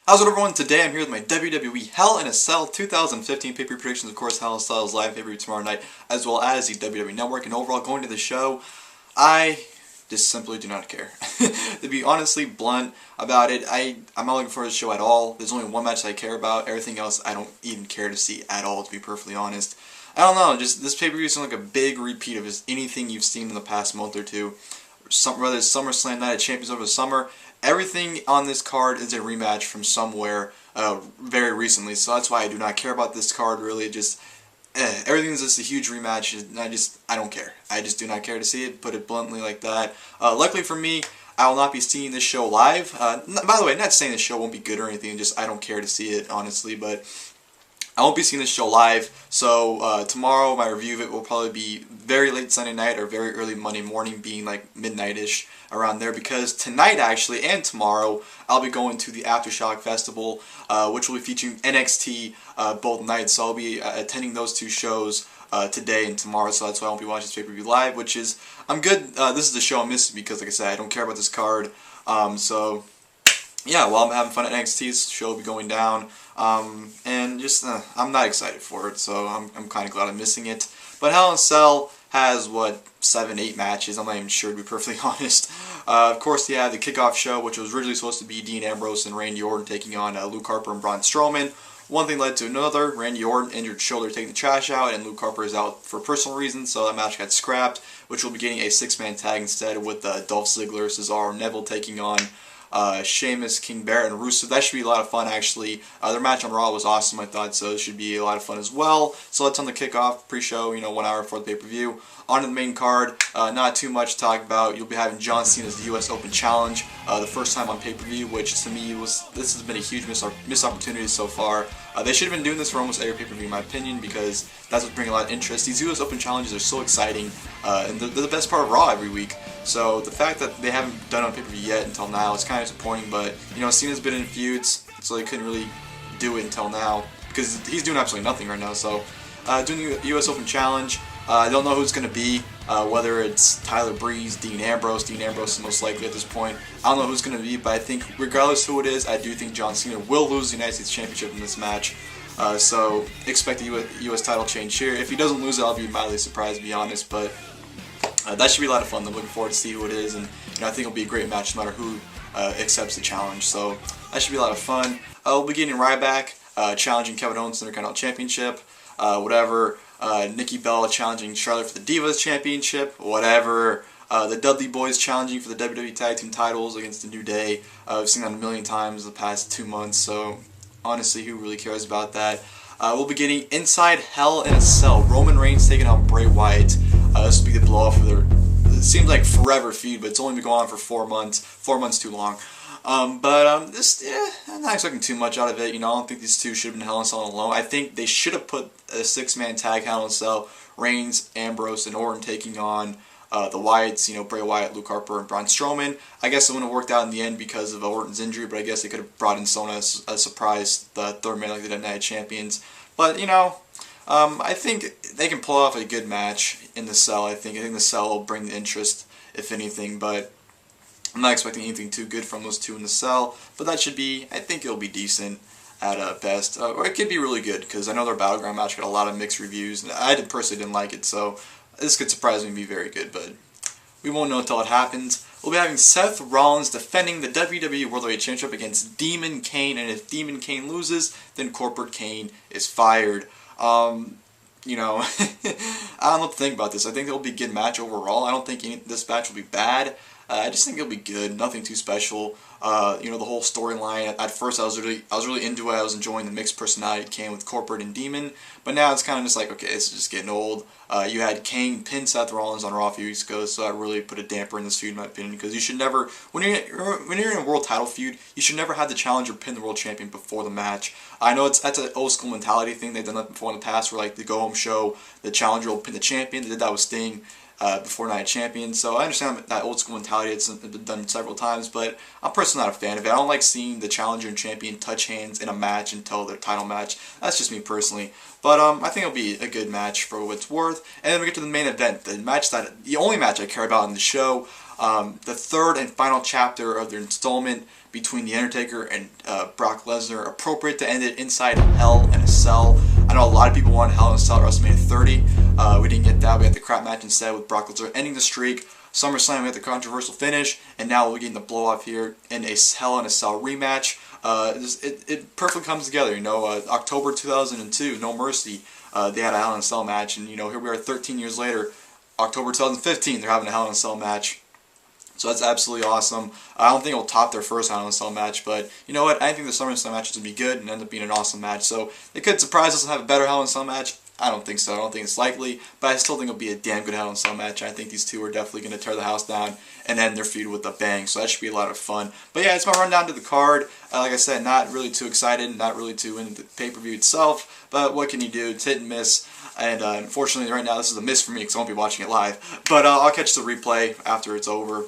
How's it, everyone? Today I'm here with my WWE Hell in a Cell 2015 pay-per-view predictions. Of course, Hell in a Cell is live pay-per-view tomorrow night, as well as the WWE Network. And overall, going to the show, I just simply do not care. To be honestly blunt about it, I'm not looking for this show at all. There's only one match that I care about. Everything else I don't even care to see at all, to be perfectly honest. I don't know, just this pay-per-view seems like a big repeat of just anything you've seen in the past month or two. Whether it's SummerSlam Night of Champions over the summer, everything on this card is a rematch from somewhere very recently. So that's why I do not care about this card, really. Everything's just a huge rematch, and I don't care. I just do not care to see it, put it bluntly like that. Luckily for me, I will not be seeing this show live. By the way, not saying this show won't be good or anything, just I don't care to see it, honestly, but I won't be seeing this show live, so tomorrow my review of it will probably be very late Sunday night or very early Monday morning, being like midnight-ish, around there, because tonight actually and tomorrow I'll be going to the Aftershock Festival, which will be featuring NXT both nights, so I'll be attending those two shows today and tomorrow, so that's why I won't be watching this pay-per-view live, which is, I'm good. This is the show I'm missing because, like I said, I don't care about this card, so yeah, while I'm having fun at NXT's show will be going down, and just, I'm not excited for it, so I'm kind of glad I'm missing it. But Hell in a Cell has, 7, 8 matches, I'm not even sure, to be perfectly honest. Of course, you have the kickoff show, which was originally supposed to be Dean Ambrose and Randy Orton taking on Luke Harper and Braun Strowman. One thing led to another. Randy Orton injured shoulder taking the trash out, and Luke Harper is out for personal reasons, so that match got scrapped, which will be getting a 6-man tag instead, with Dolph Ziggler, Cesaro, and Neville taking on Sheamus, King Barrett, and Rusev. That should be a lot of fun, actually. Their match on Raw was awesome, I thought, so it should be a lot of fun as well. So that's on the kickoff, pre-show, 1 hour before the pay-per-view. On to the main card, not too much to talk about. You'll be having John Cena's the U.S. Open Challenge, the first time on pay-per-view, which to me this has been a huge missed opportunity so far. They should have been doing this for almost every pay-per-view, in my opinion, because that's what's bringing a lot of interest. These U.S. Open Challenges are so exciting, and they're the best part of Raw every week. So the fact that they haven't done it on pay-per-view yet until now is kind of disappointing, but, Cena's been in feuds, so they couldn't really do it until now, because he's doing absolutely nothing right now. So doing the U.S. Open Challenge, I don't know who it's going to be, whether it's Tyler Breeze, Dean Ambrose. Dean Ambrose is most likely at this point. I don't know who's going to be, but I think regardless who it is, I do think John Cena will lose the United States Championship in this match. So expect a U.S. title change here. If he doesn't lose it, I'll be mildly surprised, to be honest, but that should be a lot of fun. I'm looking forward to see who it is, and I think it'll be a great match no matter who accepts the challenge. So that should be a lot of fun. We'll be getting Ryback challenging Kevin Owens in the Intercontinental Championship, whatever. Nikki Bella challenging Charlotte for the Divas Championship, whatever. The Dudley Boyz challenging for the WWE Tag Team titles against the New Day. We've seen that a million times in the past 2 months, so honestly, who really cares about that? We'll be getting Inside Hell in a Cell. Roman Reigns taking on Bray Wyatt. This will be the blow-off of their, it seems like forever feud, but it's only been going on for 4 months. 4 months too long. I'm not expecting too much out of it. I don't think these two should have been Hell in a Cell alone. I think they should have put a 6-man tag Hell in a Cell. Reigns, Ambrose, and Orton taking on the Wyatts, Bray Wyatt, Luke Harper, and Braun Strowman. I guess it wouldn't have worked out in the end because of Orton's injury, but I guess they could have brought in someone as a surprise, the third man like they did Night of Champions. But, I think they can pull off a good match in the Cell. I think the Cell will bring the interest, if anything, but I'm not expecting anything too good from those two in the Cell, but that should be, I think it'll be decent at best, or it could be really good, because I know their Battleground match got a lot of mixed reviews, and I personally didn't like it, so this could surprise me and be very good, but we won't know until it happens. We'll be having Seth Rollins defending the WWE World Heavyweight Championship against Demon Kane, and if Demon Kane loses, then Corporate Kane is fired. I don't know what to think about this. I think it'll be a good match overall. I don't think this match will be bad. I just think it'll be good. Nothing too special. The whole storyline. At first, I was really into it. I was enjoying the mixed personality it came with Corporate and Demon. But now it's kind of just like, okay, this is just getting old. You had Kane pin Seth Rollins on Raw a few weeks ago, so that really put a damper in this feud, in my opinion. Because you should never, when you're in a world title feud, you should never have the challenger pin the world champion before the match. I know that's an old school mentality thing. They've done that before in the past, where like the go home show, the challenger will pin the champion. They did that with Sting before Night of Champions, so I understand that old school mentality. It's been done several times, but I'm personally not a fan of it. I don't like seeing the challenger and champion touch hands in a match until their title match. That's just me personally, but I think it'll be a good match for what it's worth. And then we get to the main event, the only match I care about in the show, the third and final chapter of their installment between The Undertaker and Brock Lesnar. Appropriate to end it inside Hell in a Cell. I know a lot of people wanted Hell in a Cell at WrestleMania 30. We didn't get that. We had the crap match instead with Brock Lesnar ending the streak. SummerSlam, we had the controversial finish, and now we're getting the blow off here in a Hell in a Cell rematch. It perfectly comes together. October 2002, No Mercy, they had a Hell in a Cell match, and here we are 13 years later, October 2015, they're having a Hell in a Cell match. So that's absolutely awesome. I don't think it'll top their first Hell in a Cell match, but you know what? I think the SummerSlam match is going to be good and end up being an awesome match. So they could surprise us and have a better Hell in a Cell match. I don't think so. I don't think it's likely, but I still think it'll be a damn good Hell in a Cell match. I think these two are definitely going to tear the house down and end their feud with a bang, so that should be a lot of fun. But yeah, it's my rundown to the card. Like I said, not really too excited, not really too into the pay-per-view itself, but what can you do? It's hit and miss, and unfortunately right now this is a miss for me because I won't be watching it live, but I'll catch the replay after it's over.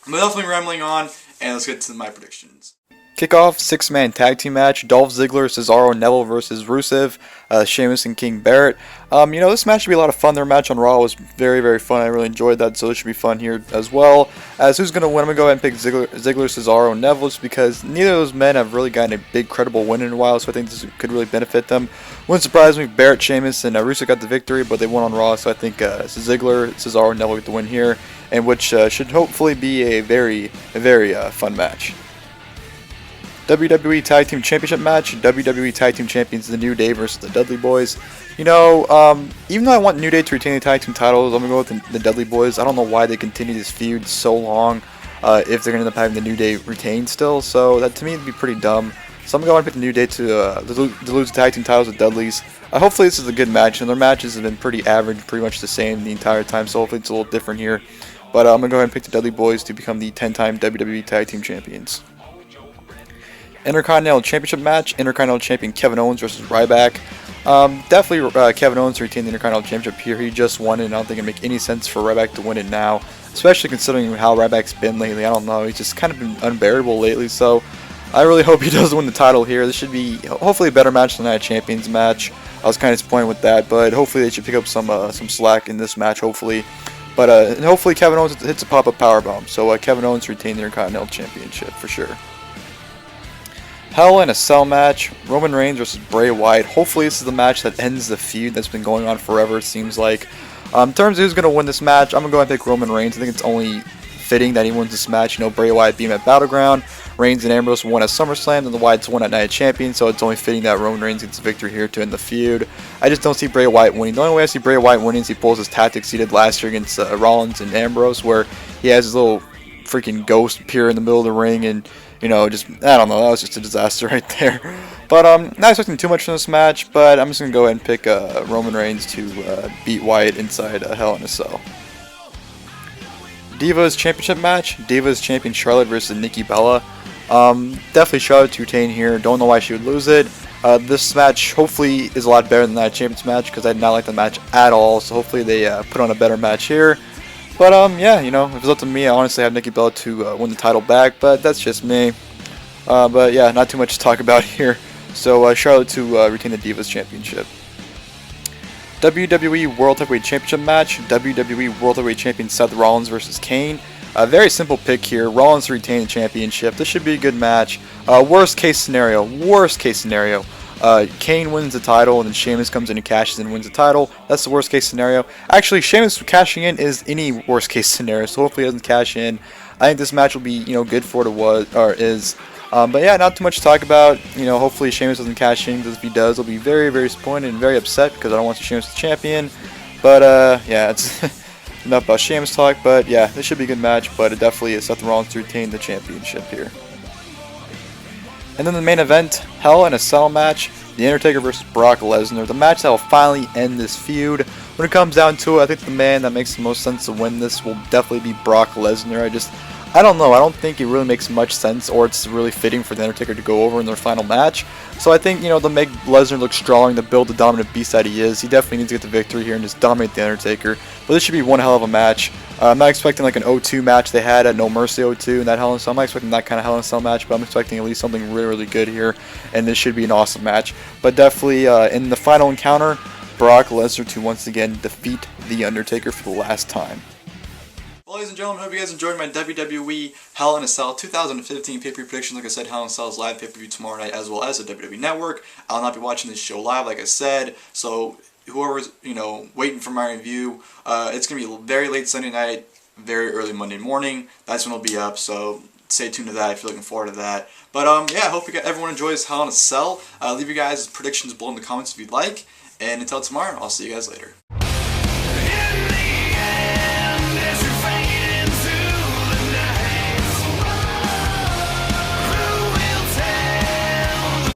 I'm definitely rambling on, and let's get to my predictions. Kickoff 6-man tag team match: Dolph Ziggler, Cesaro, Neville versus Rusev, Sheamus and King Barrett. This match should be a lot of fun. Their match on Raw was very, very fun. I really enjoyed that, so it should be fun here as well. As who's going to win, I'm going to go ahead and pick Ziggler, Cesaro, and Neville, just because neither of those men have really gotten a big, credible win in a while, so I think this could really benefit them. Wouldn't surprise me if Barrett, Sheamus, and Rusev got the victory, but they won on Raw, so I think Ziggler, Cesaro, and Neville get the win here, and which should hopefully be a very, very fun match. WWE Tag Team Championship match: WWE Tag Team Champions The New Day versus the Dudley Boyz. Even though I want New Day to retain the tag team titles, I'm going to go with the Dudley Boyz. I don't know why they continue this feud so long if they're going to end up having the New Day retain still, so that to me would be pretty dumb. So I'm going to pick the New Day to lose the tag team titles with Dudley's. Hopefully this is a good match, and their matches have been pretty average, pretty much the same the entire time, so hopefully it's a little different here. But I'm going to go ahead and pick the Dudley Boyz to become the 10-time WWE Tag Team Champions. Intercontinental Championship match: Intercontinental Champion Kevin Owens versus Ryback. Definitely Kevin Owens to retain the Intercontinental Championship here. He just won it, and I don't think it would make any sense for Ryback to win it now, especially considering how Ryback's been lately. I don't know, he's just kind of been unbearable lately, so I really hope he does win the title here. This should be hopefully a better match than the Night of Champions match. I was kind of disappointed with that, but hopefully they should pick up some slack in this match, hopefully. But and hopefully Kevin Owens hits a pop-up powerbomb, so Kevin Owens retain the Intercontinental Championship for sure. Hell in a Cell match: Roman Reigns versus Bray Wyatt. Hopefully this is the match that ends the feud that's been going on forever, it seems like. In terms of who's going to win this match, I'm going to go ahead and pick Roman Reigns. I think it's only fitting that he wins this match. Bray Wyatt beat him at Battleground. Reigns and Ambrose won at SummerSlam, and the Wyatts won at Night of Champions, so it's only fitting that Roman Reigns gets the victory here to end the feud. I just don't see Bray Wyatt winning. The only way I see Bray Wyatt winning is he pulls his tactics he did last year against Rollins and Ambrose, where he has his little freaking ghost appear in the middle of the ring, and I don't know, that was just a disaster right there. But not expecting too much from this match, but I'm just going to go ahead and pick Roman Reigns to beat Wyatt inside Hell in a Cell. Divas Championship match: Divas Champion Charlotte versus Nikki Bella. Definitely Charlotte to retain here. Don't know why she would lose it. This match hopefully is a lot better than that Champions match, because I did not like the match at all, so hopefully they put on a better match here. But yeah, if it's up to me, I honestly have Nikki Bella to win the title back, but that's just me. But yeah, not too much to talk about here. So Charlotte to retain the Divas Championship. WWE World Heavyweight Championship match: WWE World Heavyweight Champion Seth Rollins versus Kane. A very simple pick here. Rollins to retain the championship. This should be a good match. Worst case scenario. Kane wins the title, and then Sheamus comes in and cashes in and wins the title. That's the worst case scenario. Actually, Sheamus cashing in is any worst case scenario, so hopefully he doesn't cash in. I think this match will be good for what it is. But yeah, not too much to talk about. Hopefully Sheamus doesn't cash in, because if he does, I'll be very, very disappointed and very upset, because I don't want to see Sheamus the champion. But yeah, it's enough about Sheamus talk. But yeah, this should be a good match, but it definitely is Seth Rollins to retain the championship here. And then the main event, Hell in a Cell match: The Undertaker versus Brock Lesnar. The match that will finally end this feud. When it comes down to it, I think the man that makes the most sense to win this will definitely be Brock Lesnar. I don't know. I don't think it really makes much sense, or it's really fitting for The Undertaker to go over in their final match. So I think, to make Lesnar look strong, to build the dominant beast that he is, he definitely needs to get the victory here and just dominate The Undertaker. But this should be one hell of a match. I'm not expecting like an 0-2 match they had at No Mercy 0-2 in that Hell in a Cell. I'm not expecting that kind of Hell in a Cell match, but I'm expecting at least something really, really good here, and this should be an awesome match. But definitely in the final encounter, Brock Lesnar to once again defeat The Undertaker for the last time. Well, ladies and gentlemen, hope you guys enjoyed my WWE Hell in a Cell 2015 pay-per-view predictions. Like I said, Hell in a Cell's live pay-per-view tomorrow night, as well as the WWE Network. I'll not be watching this show live, like I said, so whoever's, waiting for my review, it's going to be very late Sunday night, very early Monday morning. That's when it'll be up, so stay tuned to that if you're looking forward to that. But yeah, I hope everyone enjoys Hell in a Cell. Leave your guys' predictions below in the comments if you'd like. And until tomorrow, I'll see you guys later.